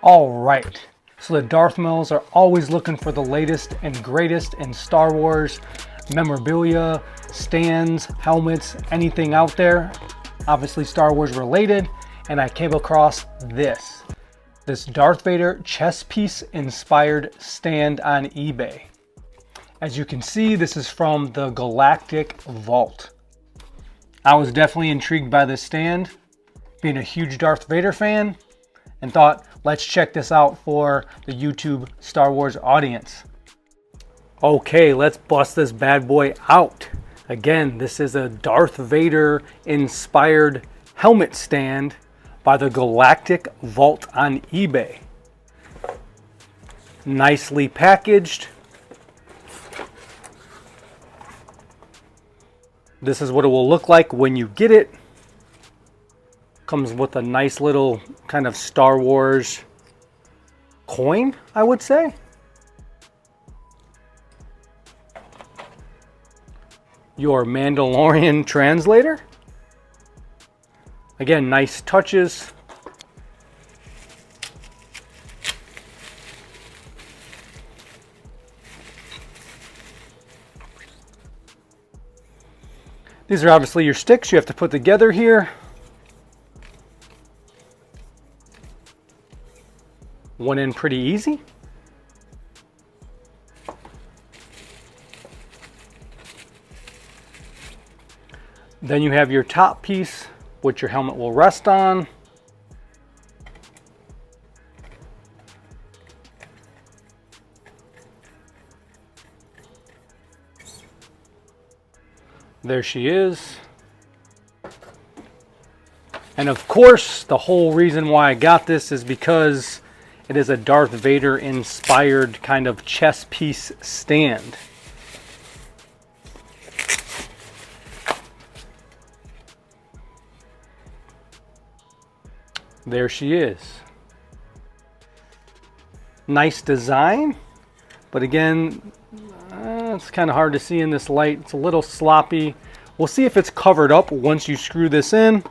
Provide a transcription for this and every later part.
All right, so the Darth Mills are always looking for the latest and greatest in Star Wars memorabilia, stands, helmets, anything out there, obviously Star Wars related, and I came across this Darth Vader chess piece inspired stand on eBay. As you can see, this is from the Galactic Vault. I was definitely intrigued by this stand, being a huge Darth Vader fan, and thought, let's check this out for the YouTube Star Wars audience. Okay, let's bust this bad boy out. Again, this is a Darth Vader inspired helmet stand by the Galactic Vault on eBay. Nicely packaged. This is what it will look like when you get it. Comes with a nice little kind of Star Wars coin, I would say. Your Mandalorian translator. Again, nice touches. These are obviously your sticks you have to put together here. Went in pretty easy. Then you have your top piece, which your helmet will rest on. There she is. And of course, the whole reason why I got this is because it is a Darth Vader inspired kind of chess piece stand. There she is. Nice design, but again, it's kind of hard to see in this light. It's a little sloppy. We'll see if it's covered up once you screw this in,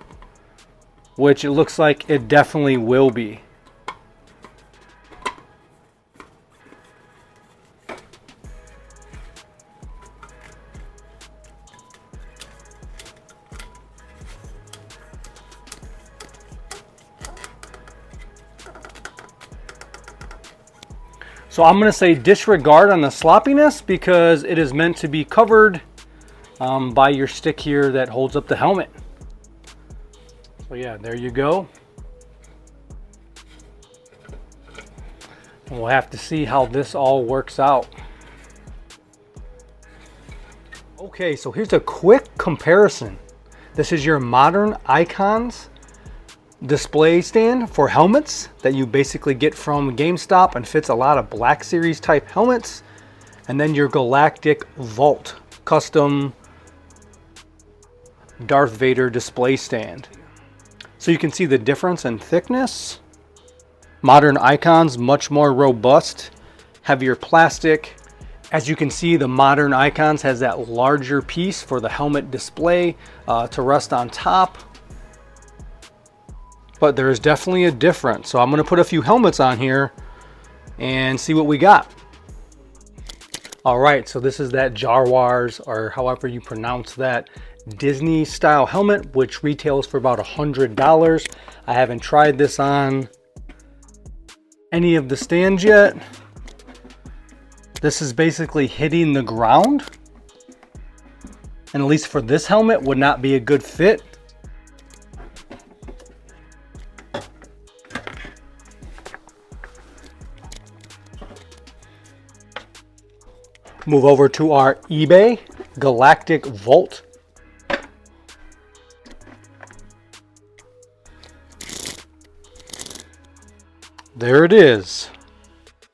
which it looks like it definitely will be. So I'm going to say disregard on the sloppiness because it is meant to be covered by your stick here that holds up the helmet. So yeah, there you go. And we'll have to see how this all works out. Okay, so here's a quick comparison. This is your modern icons display stand for helmets that you basically get from GameStop and fits a lot of Black Series type helmets. And then your Galactic Vault custom Darth Vader display stand. So you can see the difference in thickness. Modern icons, much more robust, heavier plastic. As you can see, the modern icons has that larger piece for the helmet display to rest on top. But there is definitely a difference. So I'm going to put a few helmets on here and see what we got. All right, so this is that Jar Wars, or however you pronounce that, Disney style helmet, which retails for about $100. I haven't tried this on any of the stands yet. This is basically hitting the ground, and at least for this helmet would not be a good fit. Move over to our eBay Galactic Vault. There it is.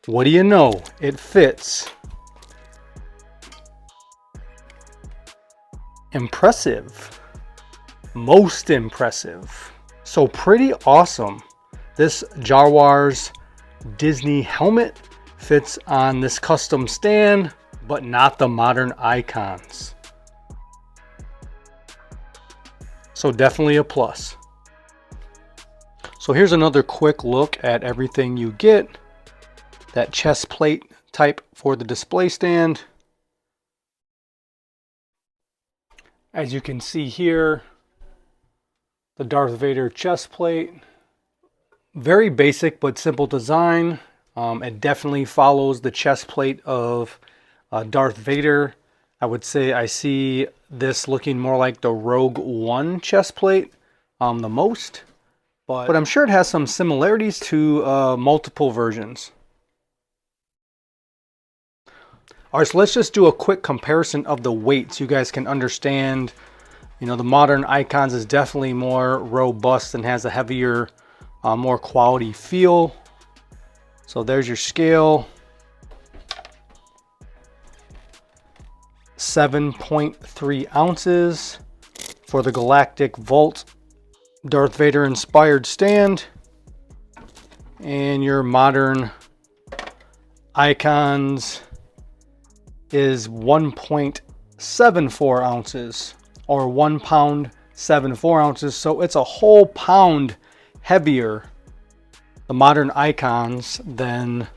What do you know? It fits. Impressive. Most impressive. So pretty awesome. This Jar Wars Disney helmet fits on this custom stand, but not the modern icons. So definitely a plus. So here's another quick look at everything you get. That chest plate type for the display stand. As you can see here, the Darth Vader chest plate. Very basic but simple design. It definitely follows the chest plate of Darth Vader. I would say I see this looking more like the Rogue One chest plate the most. But I'm sure it has some similarities to multiple versions. All right, so let's just do a quick comparison of the weight so you guys can understand. You know, the modern Icons is definitely more robust and has a heavier, more quality feel. So there's your scale. 7.3 ounces for the Galactic Vault Darth Vader inspired stand. And your modern Icons is 1.74 ounces or 1 pound 74 ounces. So it's a whole pound heavier, the modern Icons, than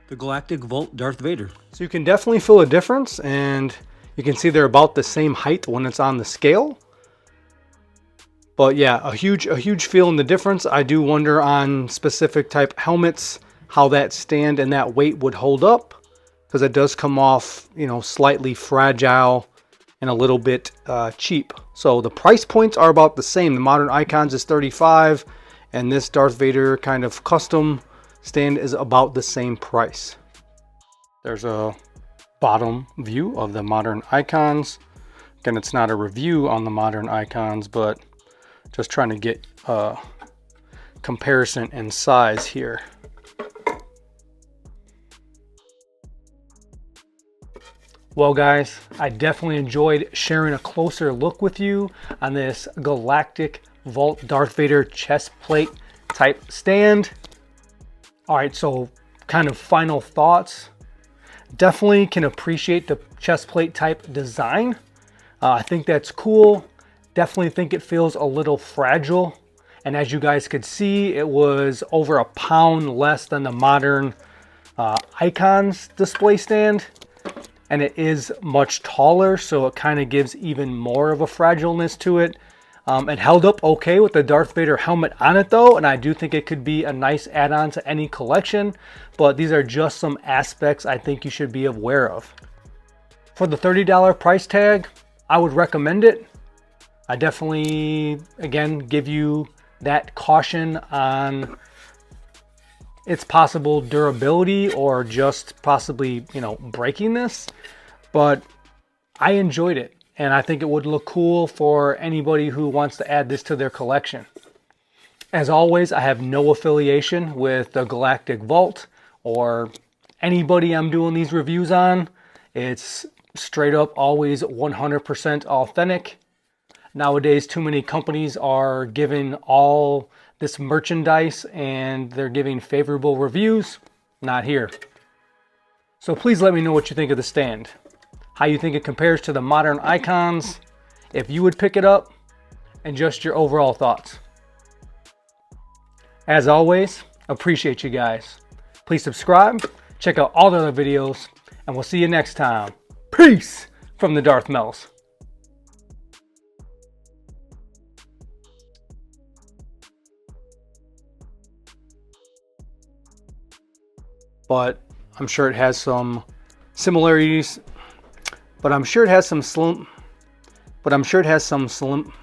the Galactic Vault Darth Vader. So you can definitely feel a difference, and you can see they're about the same height when it's on the scale. But yeah, a huge feel in the difference. I do wonder on specific type helmets how that stand and that weight would hold up, because it does come off, you know, slightly fragile and a little bit cheap. So the price points are about the same. The modern Icons is $35, and this Darth Vader kind of custom stand is about the same price. There's a bottom view of the modern Icons. Again, it's not a review on the modern Icons, but just trying to get a comparison in size here. Well guys, I definitely enjoyed sharing a closer look with you on this Galactic Vault Darth Vader chest plate type stand. All right, so kind of final thoughts. Definitely can appreciate the chest plate type design. I think that's cool. Definitely think it feels a little fragile. And as you guys could see, it was over a pound less than the modern Icons display stand. And it is much taller, so it kind of gives even more of a fragileness to it. It held up okay with the Darth Vader helmet on it though, and I do think it could be a nice add-on to any collection, but these are just some aspects I think you should be aware of. For the $30 price tag, I would recommend it. I definitely, again, give you that caution on its possible durability or just possibly, you know, breaking this, but I enjoyed it. And I think it would look cool for anybody who wants to add this to their collection. As always, I have no affiliation with the Galactic Vault or anybody I'm doing these reviews on. It's straight up always 100% authentic. Nowadays, too many companies are giving all this merchandise and they're giving favorable reviews. Not here. So please let me know what you think of the stand. How you think it compares to the modern Icons, if you would pick it up, and just your overall thoughts. As always, appreciate you guys. Please subscribe, check out all the other videos, and we'll see you next time. Peace from the Darth Mells. But I'm sure it has some similarities. But I'm sure it has some slim. But I'm sure it has some slim.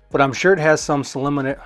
But I'm sure it has some slim in it.